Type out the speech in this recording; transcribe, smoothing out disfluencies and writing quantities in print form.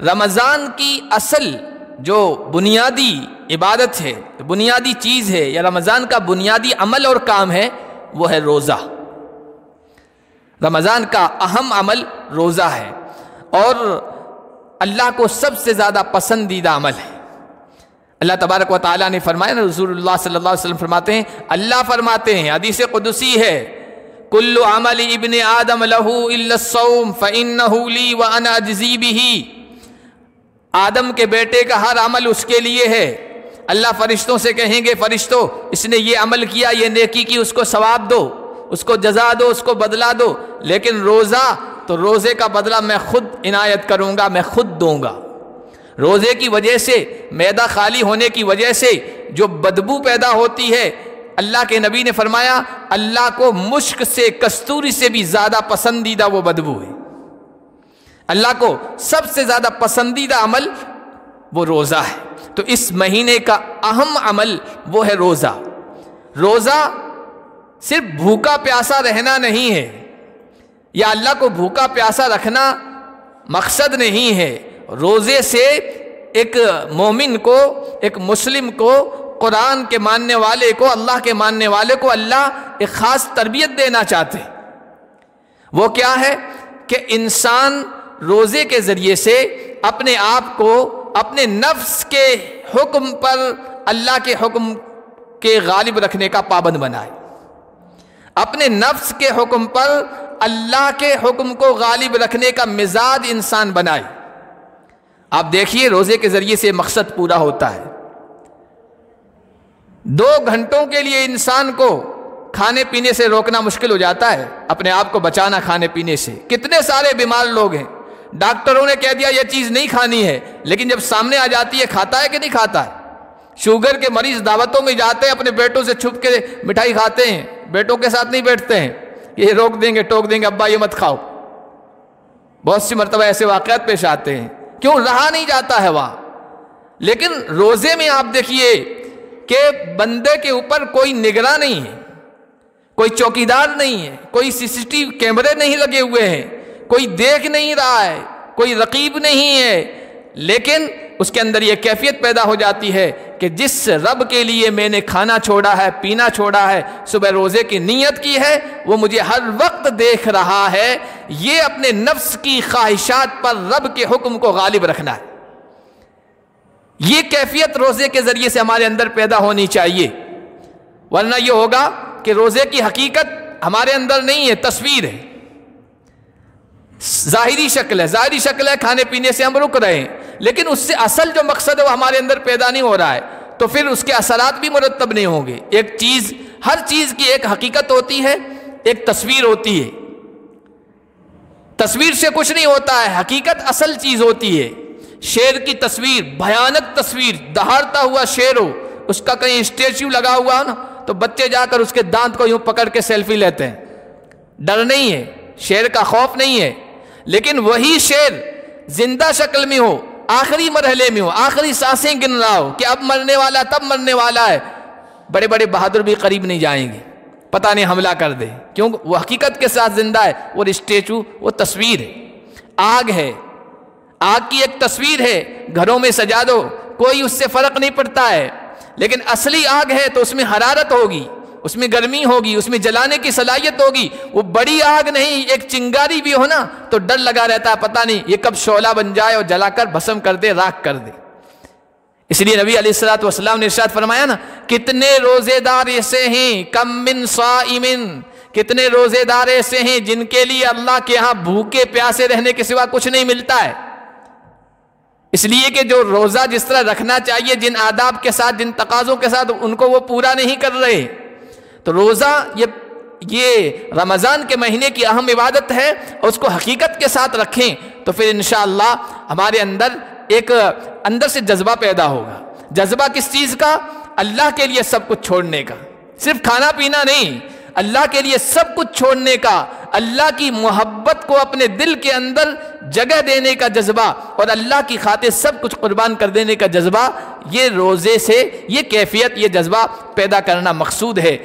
رمضان کی اصل جو بنیادی عبادت ہے، بنیادی چیز ہے، یا رمضان کا بنیادی عمل اور کام ہے، وہ ہے روزہ۔ رمضان کا اہم عمل روزہ ہے، اور اللہ کو سب سے زیادہ پسندیدہ عمل ہے۔ اللہ تبارک و تعالیٰ نے فرمایا نا، رسول اللہ صلی اللہ علیہ وسلم فرماتے ہیں، اللہ فرماتے ہیں، حدیث قدسی ہے، کل عمل ابن آدم لہ الا الصوم فانہ لی وانا اجزی بہ۔ آدم کے بیٹے کا ہر عمل اس کے لیے ہے۔ اللہ فرشتوں سے کہیں گے، فرشتوں اس نے یہ عمل کیا، یہ نیکی کی، اس کو ثواب دو، اس کو جزا دو، اس کو بدلہ دو، لیکن روزہ تو روزے کا بدلہ میں خود عنایت کروں گا، میں خود دوں گا۔ روزے کی وجہ سے، معدہ خالی ہونے کی وجہ سے جو بدبو پیدا ہوتی ہے، اللہ کے نبی نے فرمایا اللہ کو مشک سے، کستوری سے بھی زیادہ پسندیدہ وہ بدبو ہے۔ اللہ کو سب سے زیادہ پسندیدہ عمل وہ روزہ ہے۔ تو اس مہینے کا اہم عمل وہ ہے روزہ۔ روزہ صرف بھوکا پیاسا رہنا نہیں ہے، یا اللہ کو بھوکا پیاسا رکھنا مقصد نہیں ہے۔ روزے سے ایک مومن کو، ایک مسلم کو، قرآن کے ماننے والے کو، اللہ کے ماننے والے کو اللہ ایک خاص تربیت دینا چاہتے ہیں۔ وہ کیا ہے کہ انسان روزے کے ذریعے سے اپنے آپ کو اپنے نفس کے حکم پر اللہ کے حکم کے غالب رکھنے کا پابند بنائے، اپنے نفس کے حکم پر اللہ کے حکم کو غالب رکھنے کا مزاج انسان بنائے۔ آپ دیکھیے روزے کے ذریعے سے مقصد پورا ہوتا ہے۔ 2 گھنٹوں کے لیے انسان کو کھانے پینے سے روکنا مشکل ہو جاتا ہے، اپنے آپ کو بچانا کھانے پینے سے۔ کتنے سارے بیمار لوگ ہیں، ڈاکٹروں نے کہہ دیا یہ چیز نہیں کھانی ہے، لیکن جب سامنے آ جاتی ہے کھاتا ہے کہ نہیں کھاتا ہے۔ شوگر کے مریض دعوتوں میں جاتے ہیں، اپنے بیٹوں سے چھپ کے مٹھائی کھاتے ہیں، بیٹوں کے ساتھ نہیں بیٹھتے ہیں، یہ روک دیں گے، ٹوک دیں گے، ابا یہ مت کھاؤ۔ بہت سی مرتبہ ایسے واقعات پیش آتے ہیں، کیوں؟ رہا نہیں جاتا ہے وہاں۔ لیکن روزے میں آپ دیکھیے کہ بندے کے اوپر کوئی نگراں نہیں ہے، کوئی چوکیدار نہیں ہے، کوئی CCTV کیمرے نہیں لگے ہوئے ہیں، کوئی دیکھ نہیں رہا ہے، کوئی رقیب نہیں ہے، لیکن اس کے اندر یہ کیفیت پیدا ہو جاتی ہے کہ جس رب کے لیے میں نے کھانا چھوڑا ہے، پینا چھوڑا ہے، صبح روزے کی نیت کی ہے، وہ مجھے ہر وقت دیکھ رہا ہے۔ یہ اپنے نفس کی خواہشات پر رب کے حکم کو غالب رکھنا ہے۔ یہ کیفیت روزے کے ذریعے سے ہمارے اندر پیدا ہونی چاہیے، ورنہ یہ ہوگا کہ روزے کی حقیقت ہمارے اندر نہیں ہے، تصویر ہے، ظاہری شکل ہے، ظاہری شکل ہے، کھانے پینے سے ہم رک رہے ہیں، لیکن اس سے اصل جو مقصد ہے وہ ہمارے اندر پیدا نہیں ہو رہا ہے، تو پھر اس کے اثرات بھی مرتب نہیں ہوں گے۔ ایک چیز، ہر چیز کی ایک حقیقت ہوتی ہے، ایک تصویر ہوتی ہے۔ تصویر سے کچھ نہیں ہوتا ہے، حقیقت اصل چیز ہوتی ہے۔ شیر کی تصویر، بھیانک تصویر، دہاڑتا ہوا شیر ہو، اس کا کہیں اسٹیچو لگا ہوا ہو نا، تو بچے جا کر اس کے دانت کو یوں پکڑ کے سیلفی لیتے ہیں۔ ڈر نہیں ہے، شیر کا خوف نہیں ہے، لیکن وہی شیر زندہ شکل میں ہو، آخری مرحلے میں ہو، آخری سانسیں گن رہا ہو کہ اب مرنے والا، تب مرنے والا ہے، بڑے بڑے بہادر بھی قریب نہیں جائیں گے، پتہ نہیں حملہ کر دے، کیوں؟ وہ حقیقت کے ساتھ زندہ ہے، وہ اسٹیچو، وہ تصویر ہے۔ آگ ہے، آگ کی ایک تصویر ہے، گھروں میں سجا دو، کوئی اس سے فرق نہیں پڑتا ہے، لیکن اصلی آگ ہے تو اس میں حرارت ہوگی، اس میں گرمی ہوگی، اس میں جلانے کی صلاحیت ہوگی۔ وہ بڑی آگ نہیں، ایک چنگاری بھی ہو نا تو ڈر لگا رہتا ہے، پتہ نہیں یہ کب شعلہ بن جائے اور جلا کر بھسم کر دے، راکھ کر دے۔ اس لیے نبی علیہ السلام نے ارشاد فرمایا نا، کتنے روزے دار ایسے ہیں، کم من صائم، کتنے روزے دار ایسے ہیں جن کے لیے اللہ کے ہاں بھوکے پیاسے رہنے کے سوا کچھ نہیں ملتا ہے۔ اس لیے کہ جو روزہ جس طرح رکھنا چاہیے، جن آداب کے ساتھ، جن تقاضوں کے ساتھ، ان کو وہ پورا نہیں کر رہے۔ تو روزہ یہ رمضان کے مہینے کی اہم عبادت ہے، اور اس کو حقیقت کے ساتھ رکھیں تو پھر انشاءاللہ ہمارے اندر سے جذبہ پیدا ہوگا۔ جذبہ کس چیز کا؟ اللہ کے لیے سب کچھ چھوڑنے کا، صرف کھانا پینا نہیں، اللہ کے لیے سب کچھ چھوڑنے کا، اللہ کی محبت کو اپنے دل کے اندر جگہ دینے کا جذبہ، اور اللہ کی خاطر سب کچھ قربان کر دینے کا جذبہ، یہ روزے سے یہ کیفیت، یہ جذبہ پیدا کرنا مقصود ہے۔